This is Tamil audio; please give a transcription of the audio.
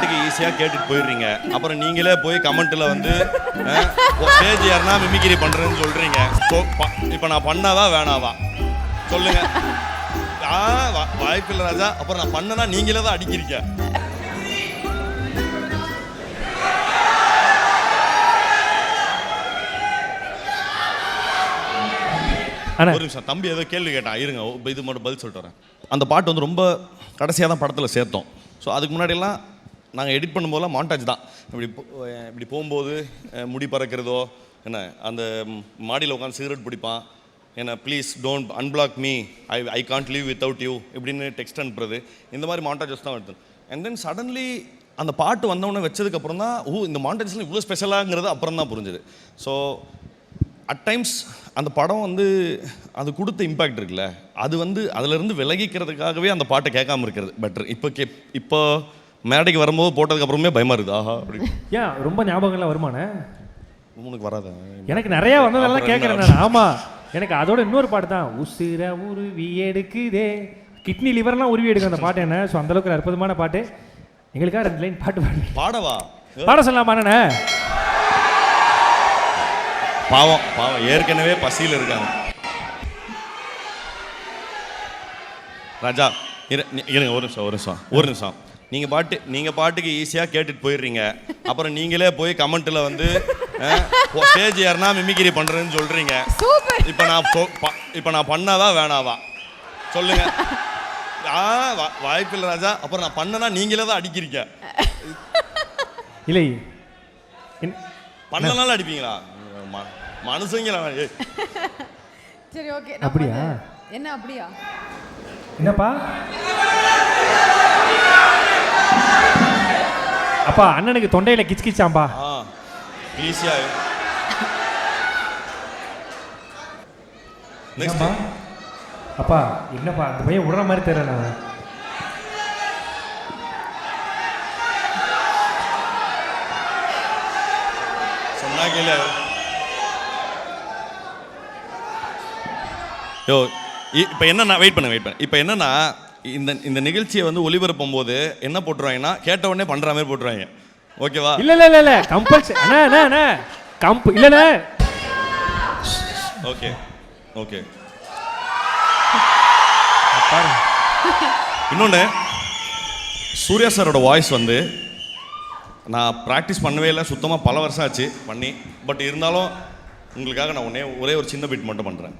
பாட்டுக்கு ஈஸியாக கேட்டுட்டு போயிடுறீங்க. அப்புறம் நீங்களே போய் கமெண்ட்டில் வந்து ஸ்டேஜ் யாருன்னா மிமிக்ரி பண்ணுறேன்னு சொல்கிறீங்க. ஸோ இப்போ நான் பண்ணாவா வேணாவா சொல்லுங்க. வாய்ப்பில்லை ராஜா. அப்புறம் நான் பண்ணனா நீங்களே தான் அடிக்கிறீங்க. ஒரு நிமிஷம், தம்பி ஏதோ கேள்வி கேட்டான், இருங்க இது மட்டும் பதில் சொல்லிட்டு வரேன். அந்த பாட்டு வந்து ரொம்ப கடைசியாக தான் படத்தில் சேர்த்தோம். ஸோ அதுக்கு முன்னாடியெல்லாம் நாங்கள் எடிட் பண்ணும்போதெல்லாம் மாண்டாஜ் தான். இப்படி போகும்போது முடி பறக்கிறதோ என்ன, அந்த மாடியில் உட்காந்து சிகரெட் பிடிப்பான், என்ன please don't unblock me, I can't leave without you இப்படின்னு டெக்ஸ்ட் அனுப்புறது, இந்த மாதிரி மாண்டாஜஸ் தான் எடுத்தோம். அண்ட் தென் சடன்லி அந்த பாட்டு வந்தவொடனே வச்சதுக்கப்புறம் தான் இந்த மாண்டாஜஸ்லாம் இவ்வளோ ஸ்பெஷலாங்கிறது அப்புறம் தான் புரிஞ்சுது. ஸோ அட் டைம்ஸ் அந்த படம் வந்து அது கொடுத்த இம்பேக்ட் இருக்குல்ல, அது வந்து அதிலிருந்து விலகிக்கிறதுக்காகவே அந்த பாட்டை கேட்காம இருக்கிறது பெட்டர். இப்போ மேடைக்கு வரும்போது போட்டதுக்கப்புறமே பயமாக இருக்குது. ஆஹா அப்படி ஏன் ரொம்ப ஞாபகம்லாம் வருமானே? உனக்கு வராதா? எனக்கு நிறையா வந்ததெல்லாம் கேட்குறேன் நான். ஆமாம், எனக்கு அதோட இன்னொரு பாட்டு தான், உசுர உருவி எடுக்குதே, கிட்னி லிவர்லாம் உருவி எடுக்கும் அந்த பாட்டு. என்ன ஸோ அந்தளவுக்கு அற்புதமான பாட்டு. எங்களுக்காக 2 லைன் பாட்டு பாடவா? பாட சொல்லலாமாண்ணே? பாவம் பாவம், ஏற்கனவே பசியில் இருக்காங்க. ராஜா இருங்க, ஒரு நிமிஷம். நீங்கள் பாட்டுக்கு ஈஸியாக கேட்டுட்டு போயிடுறீங்க. அப்புறம் நீங்களே போய் கமெண்ட்டில் வந்து ஸ்டேஜ் யாருன்னா மிமிக்ரி பண்ணுறேன்னு சொல்கிறீங்க. இப்போ நான் பண்ணாவா வேணாவா சொல்லுங்க. வாய்ப்பில்லை ராஜா. அப்புறம் நான் பண்ணனா நீங்களே தான் அடிக்கிறீங்க. இல்லை பண்ணனாலும் அடிப்பீங்களா மனுஷங்களா? சரி ஓகே. அப்படியா? என்ன அப்படியா? என்னப்பா அப்பா, அண்ணனுக்கு தொண்டையில கிச் கிச்சாம்பா. ஈஸியா நெக்ஸ்ட். அப்பா என்னப்பா அந்த பையன் விடுற மாதிரி தெரியல. சொன்னா கேளு. யோ இப்போ என்னன்னா வெயிட் பண்ண இப்போ என்னன்னா இந்த நிகழ்ச்சியை வந்து ஒளிபரப்பும் போது என்ன போட்டுருவாங்கன்னா கேட்ட உடனே பண்ற மாதிரி போட்டுருவாங்க. ஓகேவா? இல்ல கம்பல்சரி அண்ணா இல்லண்ணே. ஓகே இன்னொன்று, சூர்யா சாரோட வாய்ஸ் வந்து நான் ப்ராக்டிஸ் பண்ணவே இல்லை சுத்தமாக, பல வருஷம் ஆச்சு பண்ணி. பட் இருந்தாலும் உங்களுக்காக நான் ஒரே ஒரு சின்ன பீட் மட்டும் பண்ணுறேன்.